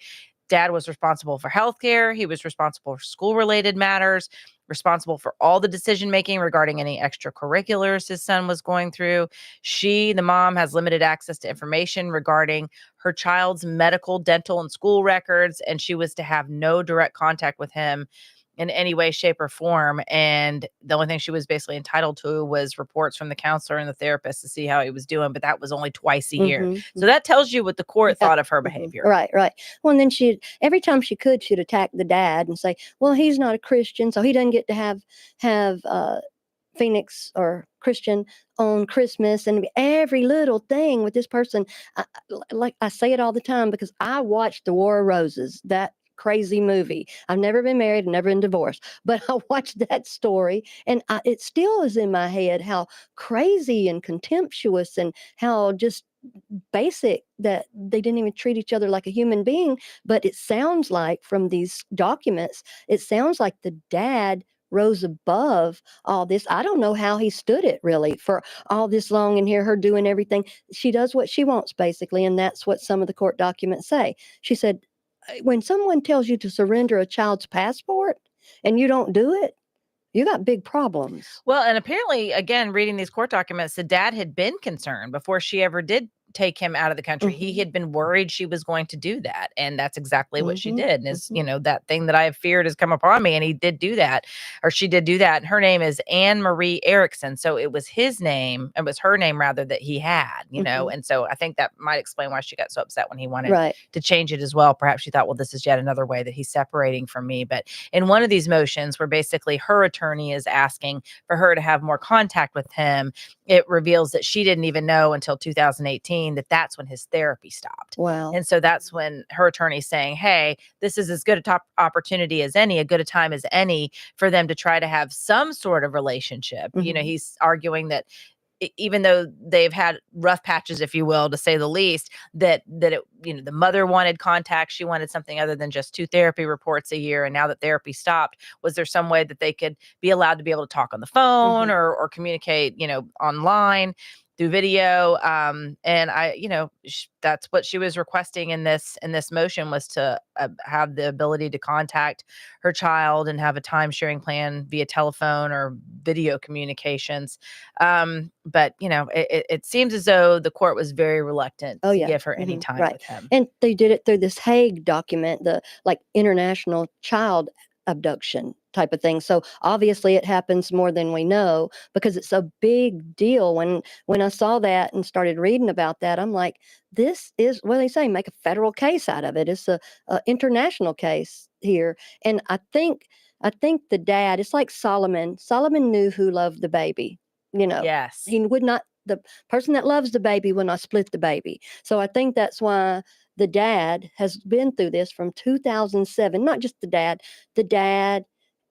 Dad was responsible for healthcare. He was responsible for school related matters. responsible for all the decision making regarding any extracurriculars his son was going through. The mom, has limited access to information regarding her child's medical, dental, and school records, and she was to have no direct contact with him in any way, shape, or form. And the only thing she was basically entitled to was reports from the counselor and the therapist to see how he was doing, but that was only twice a year. So that tells you what the court thought of her behavior. Right. Well, and then every time she could, she'd attack the dad and say, well, he's not a Christian, so he doesn't get to have Phoenix or Christian on Christmas, and every little thing with this person. Like I say it all the time because I watched The War of Roses, that crazy movie. I've never been married, never been divorced, but I watched that story, and it still is in my head how crazy and contemptuous and how just basic that they didn't even treat each other like a human being. But it sounds like from these documents, it sounds like the dad rose above all this. I don't know how he stood it really for all this long and hear her doing everything. She does what she wants basically, and that's what some of the court documents say. She said, when someone tells you to surrender a child's passport and you don't do it, you got big problems. Well, and apparently, again, reading these court documents, the dad had been concerned before she ever did take him out of the country. He had been worried she was going to do that. And that's exactly what she did. And is, that thing that I have feared has come upon me. And he did do that, or she did do that. And her name is Anne Marie Erickson. So it was his name. It was her name rather that he had, and so I think that might explain why she got so upset when he wanted to change it as well. Perhaps she thought, well, this is yet another way that he's separating from me. But in one of these motions where basically her attorney is asking for her to have more contact with him, it reveals that she didn't even know until 2018 that's when his therapy stopped. Wow. And so that's when her attorney's saying, hey, this is as good a top opportunity as any, a good a time as any for them to try to have some sort of relationship. He's arguing that even though they've had rough patches, if you will, to say the least, that it, the mother wanted contact. She wanted something other than just 2 therapy reports a year. And now that therapy stopped, was there some way that they could be allowed to be able to talk on the phone or communicate, online through video? And that's what she was requesting in this motion, was to have the ability to contact her child and have a time sharing plan via telephone or video communications. But it seems as though the court was very reluctant to give her any time with him. And they did it through this Hague document, the international child abduction type of thing. So obviously it happens more than we know, because it's a big deal. When I saw that and started reading about that, I'm like, this is what they say, make a federal case out of it. It's a international case here. And I think the dad, it's like Solomon knew who loved the baby. Yes. He would not, the person that loves the baby will not split the baby. So I think that's why the dad has been through this from 2007, not just the dad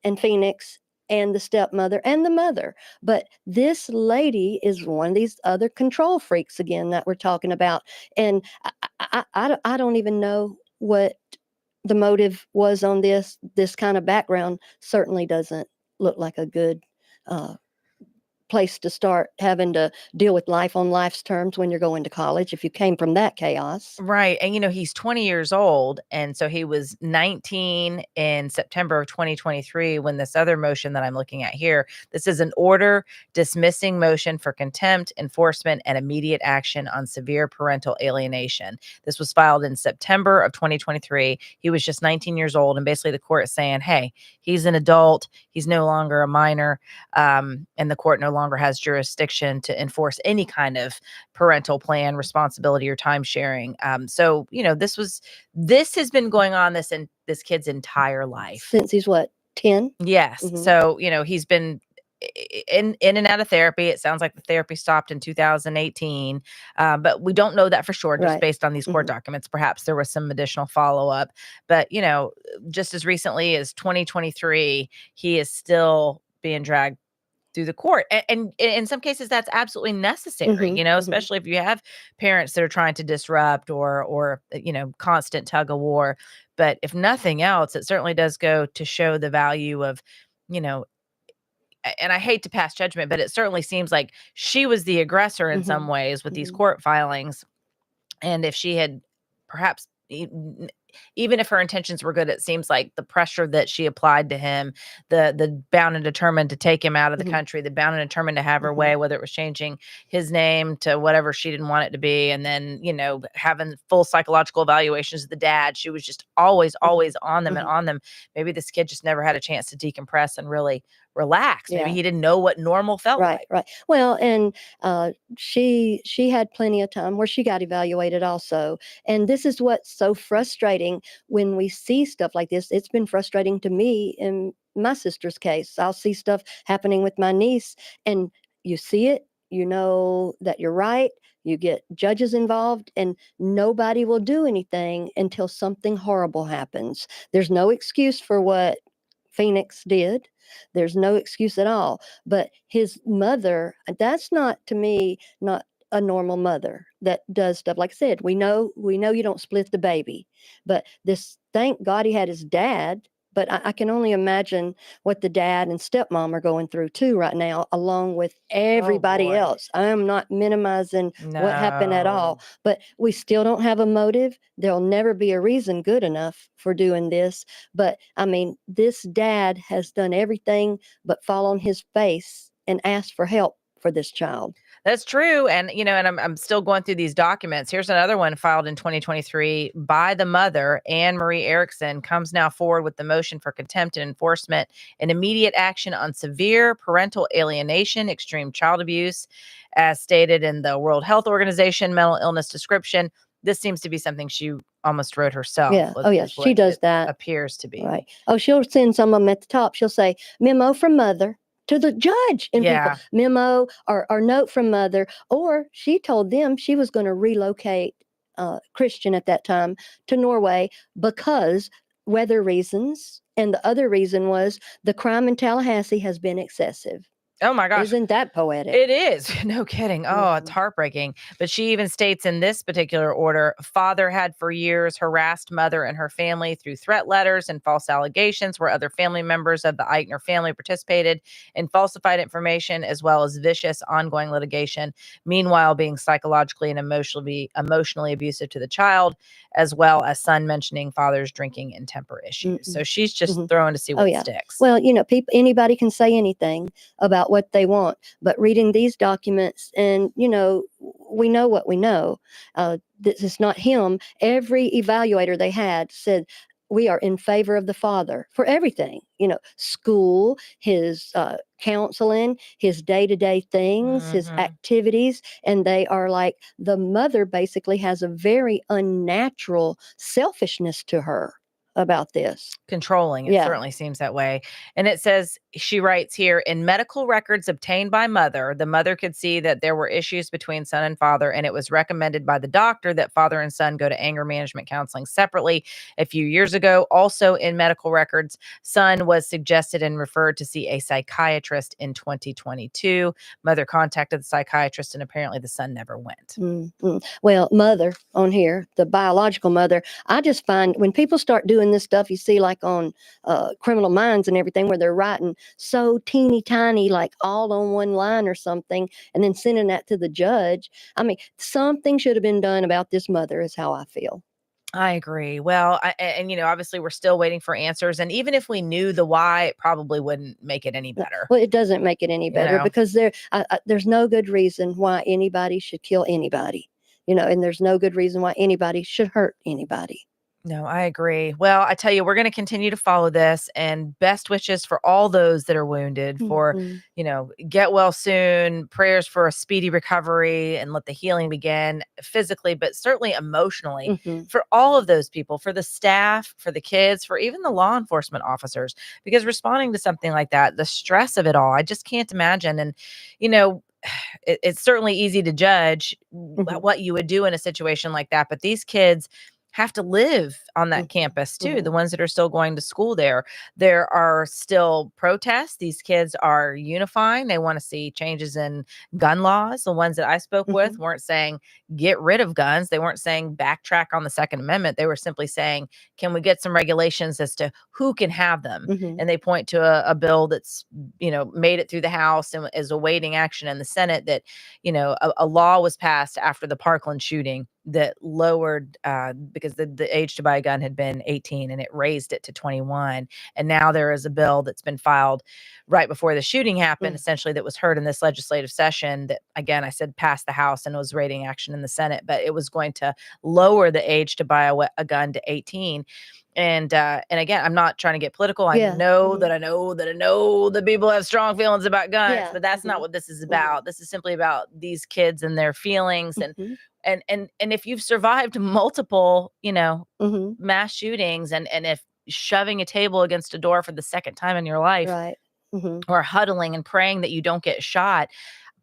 and Phoenix and the stepmother and the mother. But this lady is one of these other control freaks again that we're talking about. And I don't even know what the motive was on this. This kind of background certainly doesn't look like a good place to start having to deal with life on life's terms when you're going to college, if you came from that chaos. Right. And, he's 20 years old. And so he was 19 in September of 2023 when this other motion that I'm looking at here, this is an order dismissing motion for contempt, enforcement, and immediate action on severe parental alienation. This was filed in September of 2023. He was just 19 years old. And basically the court is saying, hey, he's an adult. He's no longer a minor. And the court no longer has jurisdiction to enforce any kind of parental plan, responsibility, or time sharing. So this has been going on this kid's entire life since he's what, 10? Yes. So he's been in and out of therapy. It sounds like the therapy stopped in 2018, but we don't know that for sure, just based on these court documents. Perhaps there was some additional follow-up, but just as recently as 2023, he is still being dragged through the court. And in some cases that's absolutely necessary, especially if you have parents that are trying to disrupt or constant tug of war. But if nothing else, it certainly does go to show the value of, and I hate to pass judgment, but it certainly seems like she was the aggressor in some ways with these court filings. And if she had perhaps even if her intentions were good, it seems like the pressure that she applied to him, the bound and determined to take him out of the Mhm. country, the bound and determined to have her Mhm. way, whether it was changing his name to whatever she didn't want it to be, and then, having full psychological evaluations of the dad. She was just always, Mhm. always on them and Mhm. on them. Maybe this kid just never had a chance to decompress and really relax. Maybe Yeah. he didn't know what normal felt Right, like. right. Well, and she had plenty of time where she got evaluated also. And this is what's so frustrating when we see stuff like this. It's been frustrating to me in my sister's case. I'll see stuff happening with my niece, and you see it, you know that you're right. You get judges involved, and nobody will do anything until something horrible happens. There's no excuse for what Phoenix did. There's no excuse at all. But his mother, that's not to me, not a normal mother that does stuff. Like I said, we know you don't split the baby. But this, thank God he had his dad. But I can only imagine what the dad and stepmom are going through too right now, along with Oh everybody boy. else. I'm not minimizing what happened at all, No. but we still don't have a motive. There'll never be a reason good enough for doing this. But I mean, this dad has done everything but fall on his face and ask for help for this child. That's true. And, I'm still going through these documents. Here's another one filed in 2023 by the mother. Anne Marie Erickson comes now forward with the motion for contempt and enforcement and immediate action on severe parental alienation, extreme child abuse, as stated in the World Health Organization mental illness description. This seems to be something she almost wrote herself, Yeah. Oh, yeah. is She what does it that. appears to be. Right. Oh, she'll send some of them at the top. She'll say, memo from mother to the judge and people, Yeah. memo or note from mother. Or she told them she was going to relocate Christian at that time to Norway because weather reasons. And the other reason was the crime in Tallahassee has been excessive. Oh my gosh. Isn't that poetic? It is. No kidding. Oh, it's Mhm. heartbreaking. But she even states in this particular order, father had for years harassed mother and her family through threat letters and false allegations where other family members of the Eichner family participated in falsified information as well as vicious ongoing litigation, meanwhile being psychologically and emotionally abusive to the child, as well as son mentioning father's drinking and temper issues. So Mhm. she's just Mhm. throwing to see Oh, what yeah. sticks. Well, people, anybody can say anything about what they want, but reading these documents, and we know what we know. This is not him. Every evaluator they had said we are in favor of the father for everything. School, his counseling, his day-to-day things, his Mhm. activities, and they are like the mother basically has a very unnatural selfishness to her about this. Controlling. It Yeah. certainly seems that way. And it says, she writes here, in medical records obtained by mother, the mother could see that there were issues between son and father, and it was recommended by the doctor that father and son go to anger management counseling separately a few years ago. Also, in medical records, son was suggested and referred to see a psychiatrist in 2022. Mother contacted the psychiatrist, and apparently the son never went. Well, mother on here, the biological mother, I just find when people start doing this stuff, you see like on Criminal Minds and everything, where they're writing so teeny tiny, like all on one line or something, and then sending that to the judge. I mean, something should have been done about this mother, is how I feel. I agree. Well, and obviously we're still waiting for answers. And even if we knew the why, it probably wouldn't make it any No, better. well, it doesn't make it any You better know, because there's no good reason why anybody should kill anybody, and there's no good reason why anybody should hurt anybody. no, I agree. Well, I tell you, we're going to continue to follow this, and best wishes for all those that are wounded for, Mhm. get well soon, prayers for a speedy recovery and let the healing begin physically, but certainly emotionally Mhm. for all of those people, for the staff, for the kids, for even the law enforcement officers, because responding to something like that, the stress of it all, I just can't imagine. And, you know, it's certainly easy to judge Mhm. what you would do in a situation like that, but these kids have to live on that Mhm. campus too, the Mhm. ones that are still going to school there. There are still protests. These kids are unifying. They want to see changes in gun laws. The ones that I spoke with Mhm. weren't saying get rid of guns. They weren't saying backtrack on the Second Amendment. They were simply saying, can we get some regulations as to who can have them? Mhm. And they point to a bill that's, made it through the House and is awaiting action in the Senate, that, a law was passed after the Parkland shooting that lowered because the age to buy a gun had been 18 and it raised it to 21. And now there is a bill that's been filed right before the shooting happened, essentially, that was heard in this legislative session that, again, I said passed the House and was waiting action in the Senate, but it was going to lower the age to buy a gun to 18. And again, I'm not trying to get political. I know that I know that people have strong feelings about guns, but that's not what this is about. This is simply about these kids and their feelings. And if you've survived multiple, mass shootings, and if shoving a table against a door for the second time in your life, right. or huddling and praying that you don't get shot,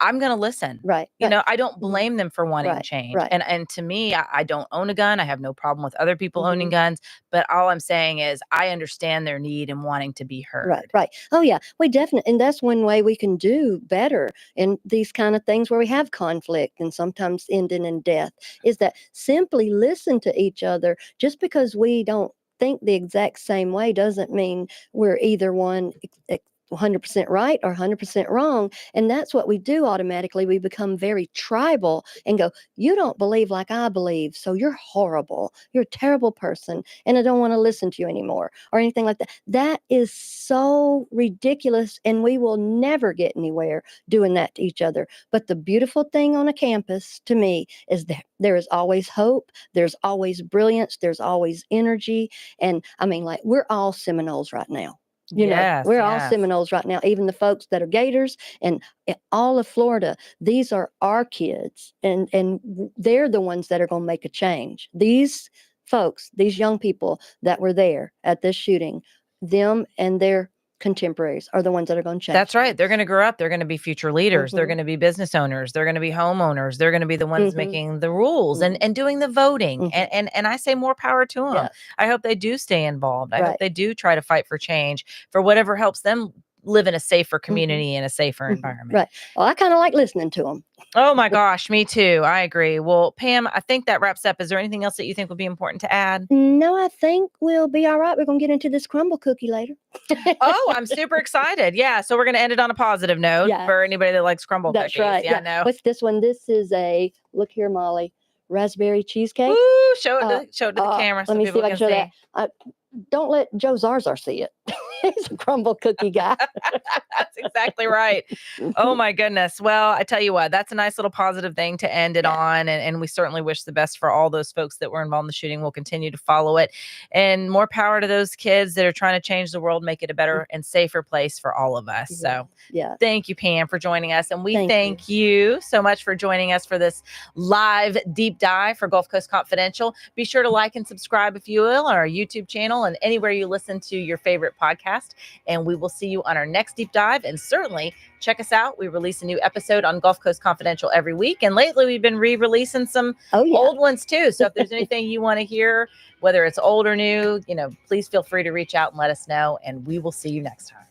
I'm going to listen. Right. I don't blame them for wanting change. Right. And to me, I don't own a gun. I have no problem with other people owning guns. But all I'm saying is I understand their need and wanting to be heard. Right. Oh, yeah. We definitely, and that's one way we can do better in these kind of things where we have conflict and sometimes ending in death, is that simply listen to each other. Just because we don't think the exact same way doesn't mean we're either one 100% right or 100% wrong. And that's what we do automatically. We become very tribal and go, you don't believe like I believe, so you're horrible. You're a terrible person, and I don't want to listen to you anymore, or anything like that. That is so ridiculous, and we will never get anywhere doing that to each other. But the beautiful thing on a campus to me is that there is always hope. There's always brilliance. There's always energy. And I mean, like, we're all Seminoles right now. We're all Seminoles right now, even the folks that are Gators and all of Florida. These are our kids, and they're the ones that are going to make a change. These folks, these young people that were there at this shooting, them and their contemporaries are the ones that are going to change. That's right. They're going to grow up. They're going to be future leaders. They're going to be business owners. They're going to be homeowners. They're going to be the ones making the rules and doing the voting. And I say more power to them. Yes. I hope they do stay involved. I hope they do try to fight for change, for whatever helps them live in a safer community and a safer environment. Right. Well, I kind of like listening to them. Oh my gosh, me too. I agree. Well, Pam, I think that wraps up. Is there anything else that you think would be important to add? No, I think we'll be all right. We're going to get into this crumble cookie later. Oh, I'm super excited. Yeah. So we're going to end it on a positive note for anybody that likes crumble cookies. Right. Yeah, no. What's this one? This is a, look here, Molly, raspberry cheesecake. Ooh, show it to the camera so let me people see if I can can show see. that. Don't let Joe Zarzar see it. He's a crumble cookie guy. That's exactly right. Oh my goodness. Well, I tell you what, that's a nice little positive thing to end it on. And we certainly wish the best for all those folks that were involved in the shooting. We'll continue to follow it. And more power to those kids that are trying to change the world, make it a better and safer place for all of us. So thank you, Pam, for joining us. And we thank you so much for joining us for this live deep dive for Gulf Coast Confidential. Be sure to like and subscribe, if you will, on our YouTube channel and anywhere you listen to your favorite podcast. And we will see you on our next deep dive. And certainly check us out. We release a new episode on Gulf Coast Confidential every week. And lately we've been re-releasing some old ones too. So if there's anything you want to hear, whether it's old or new, please feel free to reach out and let us know. And we will see you next time.